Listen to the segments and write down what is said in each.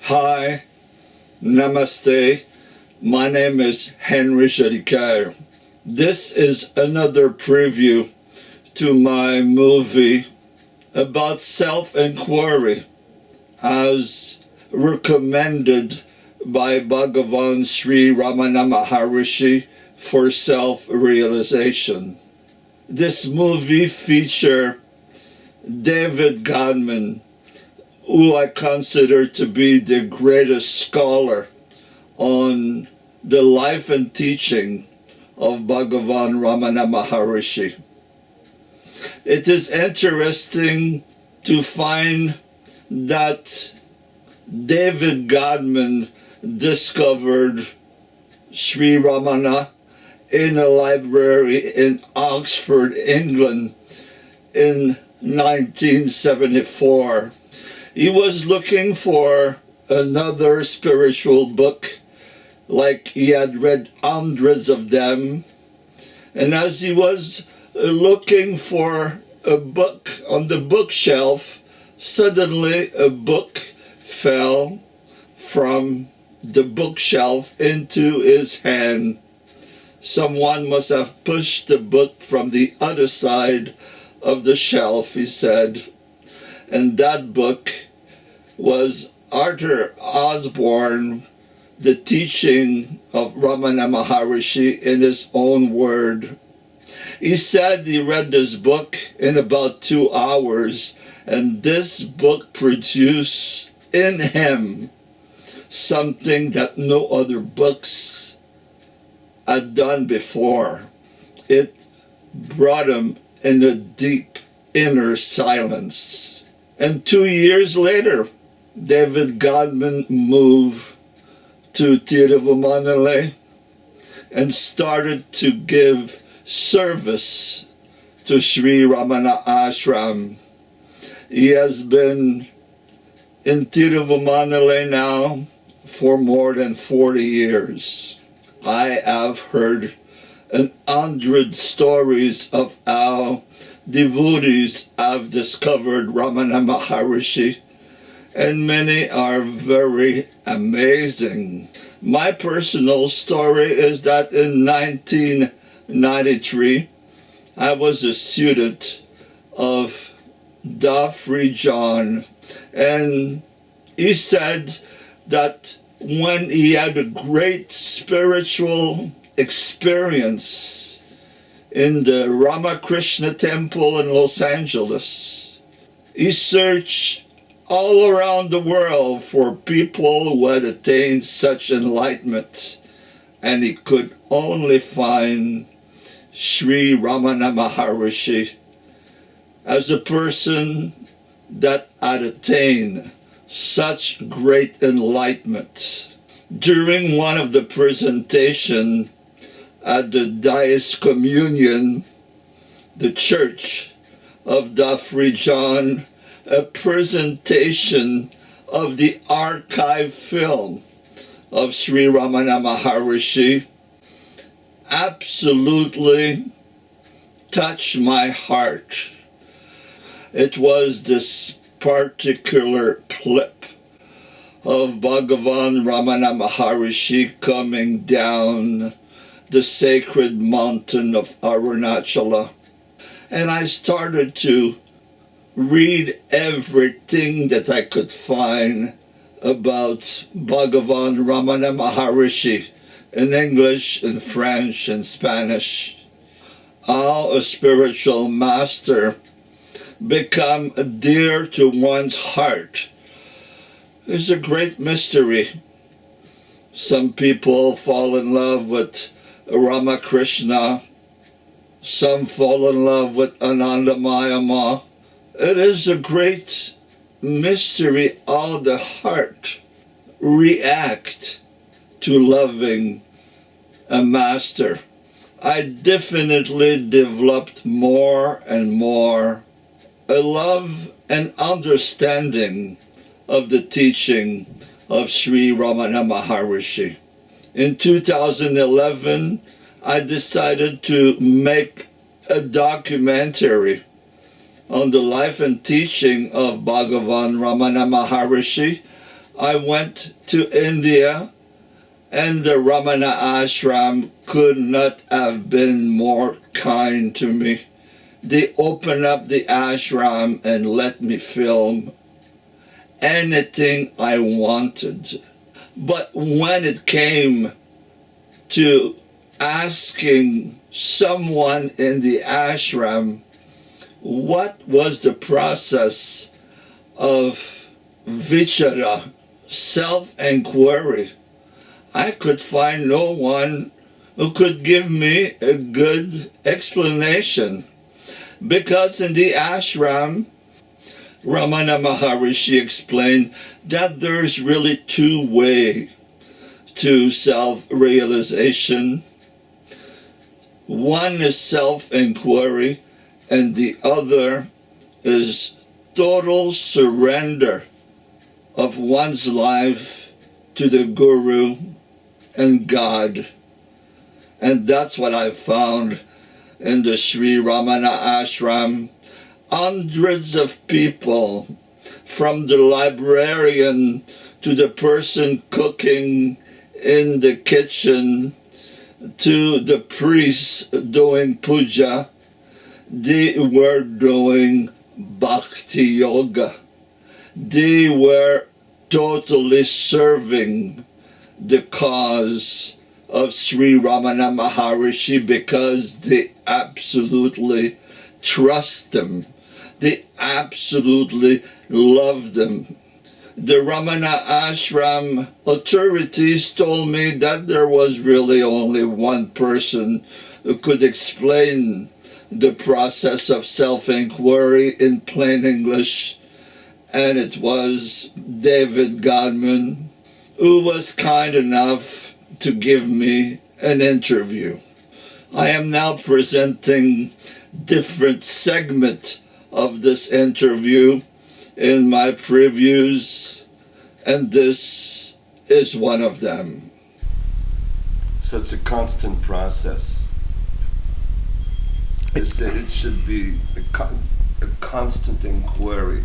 Hi, Namaste. My name is Henry Jadikar. This is another preview to my movie about self-inquiry as recommended by Bhagavan Sri Ramana Maharishi for self-realization. This movie features David Godman, who I consider to be the greatest scholar on the life and teaching of Bhagavan Ramana Maharishi. It is interesting to find that David Godman discovered Sri Ramana in a library in Oxford, England in 1974. He was looking for another spiritual book, like he had read hundreds of them. And as he was looking for a book on the bookshelf, suddenly a book fell from the bookshelf into his hand. Someone must have pushed the book from the other side of the shelf, he said. And that book was Arthur Osborne, the teaching of Ramana Maharishi in his own word. He said he read this book in about 2 hours, and this book produced in him something that no other books had done before. It brought him in a deep inner silence. And 2 years later, David Godman moved to Tiruvannamalai and started to give service to Sri Ramana Ashram. He has been in Tiruvannamalai now for more than 40 years. I have heard 100 stories of how devotees have discovered Ramana Maharishi, and many are very amazing. My personal story is that in 1993, I was a student of David Godman, and he said that when he had a great spiritual experience in the Ramakrishna Temple in Los Angeles, he searched all around the world for people who had attained such enlightenment, and he could only find Sri Ramana Maharishi as a person that had attained such great enlightenment. During one of the presentations at the Dice Communion, the Church of David Godman, a presentation of the archive film of Sri Ramana Maharishi absolutely touched my heart. It was this particular clip of Bhagavan Ramana Maharishi coming down the sacred mountain of Arunachala. And I started to read everything that I could find about Bhagavan Ramana Maharishi in English, in French, and Spanish. How a spiritual master become dear to one's heart is a great mystery. Some people fall in love with Ramakrishna. Some fall in love with Anandamaya Ma. It is a great mystery how the heart react to loving a master. I definitely developed more and more a love and understanding of the teaching of Sri Ramana Maharishi. In 2011, I decided to make a documentary on the life and teaching of Bhagavan Ramana Maharishi I went to India, and the Ramana ashram could not have been more kind to me. They opened up the ashram and let me film anything I wanted. But when it came to asking someone in the ashram what was the process of vichara, self-inquiry, I could find no one who could give me a good explanation. Because in the ashram, Ramana Maharishi explained that there's really two ways to self-realization. One is self-inquiry, and the other is total surrender of one's life to the Guru and God. And that's what I found in the Sri Ramana ashram. Hundreds of people, from the librarian to the person cooking in the kitchen to the priests doing puja, they were doing bhakti yoga. They were totally serving the cause of Sri Ramana Maharishi because they absolutely trust him. They absolutely love them. The Ramana ashram authorities told me that there was really only one person who could explain the process of self-inquiry in plain English, and it was David Godman, who was kind enough to give me an interview. I am now presenting different segment of this interview in my previews, and this is one of them. So it's a constant process. It should be a constant inquiry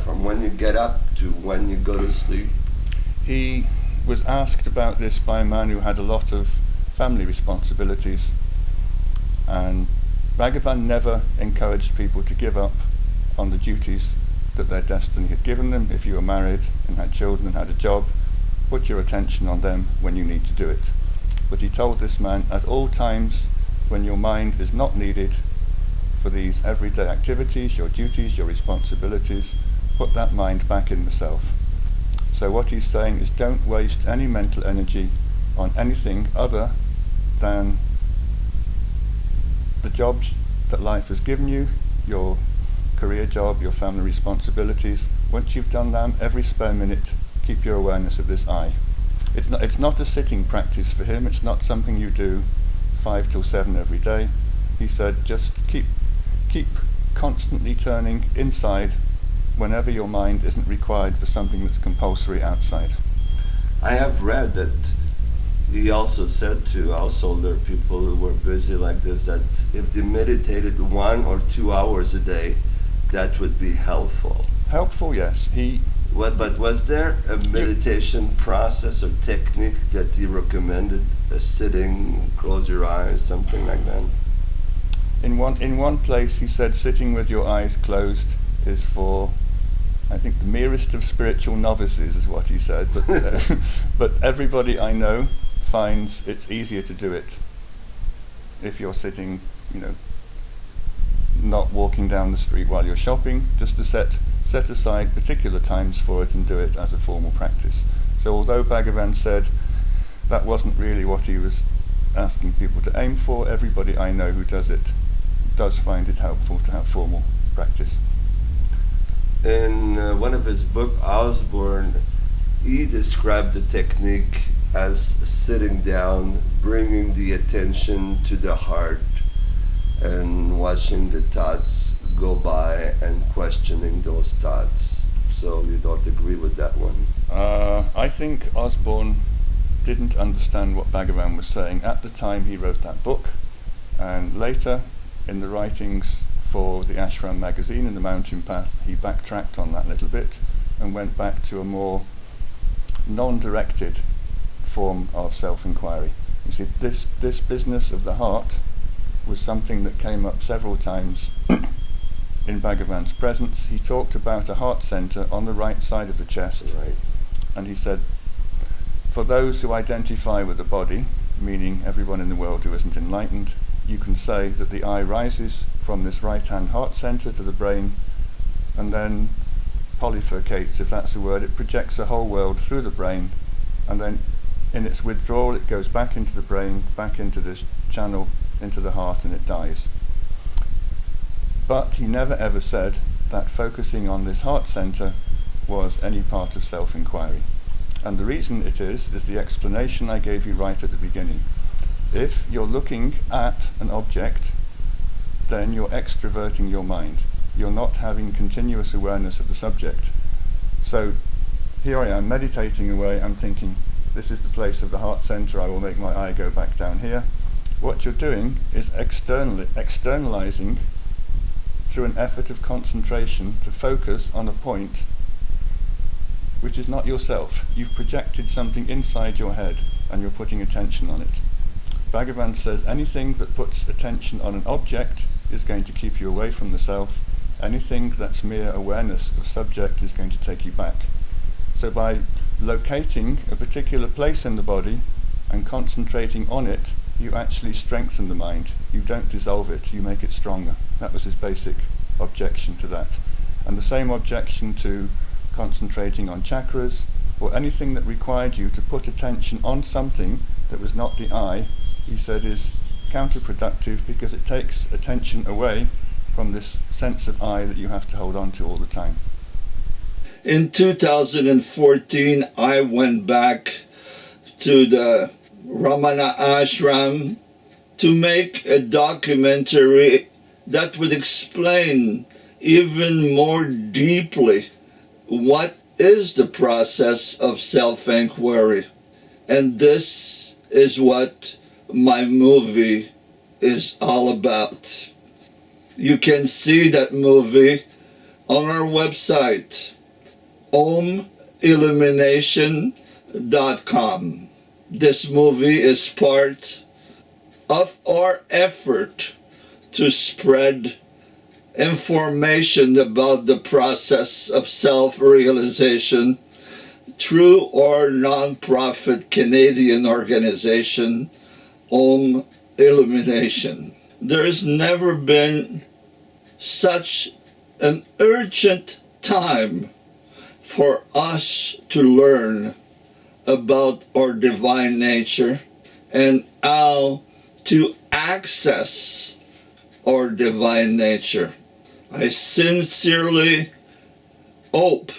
from when you get up to when you go to sleep. He was asked about this by a man who had a lot of family responsibilities, and Bhagavan never encouraged people to give up on the duties that their destiny had given them. If you were married and had children and had a job, put your attention on them when you need to do it. But he told this man, at all times when your mind is not needed for these everyday activities, your duties, your responsibilities, put that mind back in the self. So what he's saying is, don't waste any mental energy on anything other than the jobs that life has given you, your career job, your family responsibilities. Once you've done them, every spare minute, keep your awareness of this I. It's not a sitting practice for him. It's not something you do 5 till 7 every day. He said, just keep constantly turning inside whenever your mind isn't required for something that's compulsory outside. I have read that he also said to householder people who were busy like this that if they meditated 1 or 2 hours a day, that would be helpful. Helpful, yes. But was there a meditation process or technique that he recommended? A sitting, close your eyes, something like that? In one place he said sitting with your eyes closed is for, I think, the merest of spiritual novices is what he said, but everybody I know finds it's easier to do it if you're sitting, not walking down the street while you're shopping, just to set aside particular times for it and do it as a formal practice. So although Bhagavan said that wasn't really what he was asking people to aim for, everybody I know who does it does find it helpful to have formal practice. In one of his books, Osborne, he described the technique as sitting down, bringing the attention to the heart, and watching the thoughts go by and questioning those thoughts. So you don't agree with that one? I think Osborne didn't understand what Bhagavan was saying at the time he wrote that book, and later in the writings for the Ashram magazine and the Mountain Path, he backtracked on that a little bit and went back to a more non-directed form of self-inquiry. You see, this business of the heart was something that came up several times in Bhagavan's presence. He talked about a heart center on the right side of the chest, Right. and he said, for those who identify with the body, meaning everyone in the world who isn't enlightened, you can say that the eye rises from this right-hand heart center to the brain, and then polyfurcates, if that's the word. It projects the whole world through the brain, and then in its withdrawal it goes back into the brain, back into this channel, into the heart, and it dies. But he never ever said that focusing on this heart center was any part of self-inquiry. And the reason it is the explanation I gave you right at the beginning. If you're looking at an object, then you're extroverting your mind. You're not having continuous awareness of the subject. So here I am meditating away, I'm thinking, this is the place of the heart center, I will make my eye go back down here. What you're doing is externalizing through an effort of concentration to focus on a point which is not yourself. You've projected something inside your head and you're putting attention on it. Bhagavan says anything that puts attention on an object is going to keep you away from the self. Anything that's mere awareness of subject is going to take you back. So by locating a particular place in the body and concentrating on it, you actually strengthen the mind. You don't dissolve it, you make it stronger. That was his basic objection to that. And the same objection to concentrating on chakras, or anything that required you to put attention on something that was not the eye, he said is counterproductive because it takes attention away from this sense of I that you have to hold on to all the time. In 2014, I went back to the Ramana ashram to make a documentary that would explain even more deeply what is the process of self-inquiry. And this is what my movie is all about. You can see that movie on our website, omillumination.com. This movie is part of our effort to spread information about the process of self-realization through our non-profit Canadian organization, Om Illumination. There has never been such an urgent time for us to learn about our divine nature and how to access our divine nature. I sincerely hope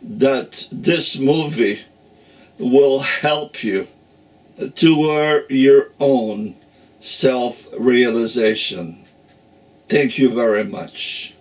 that this movie will help you toward your own self-realization. Thank you very much.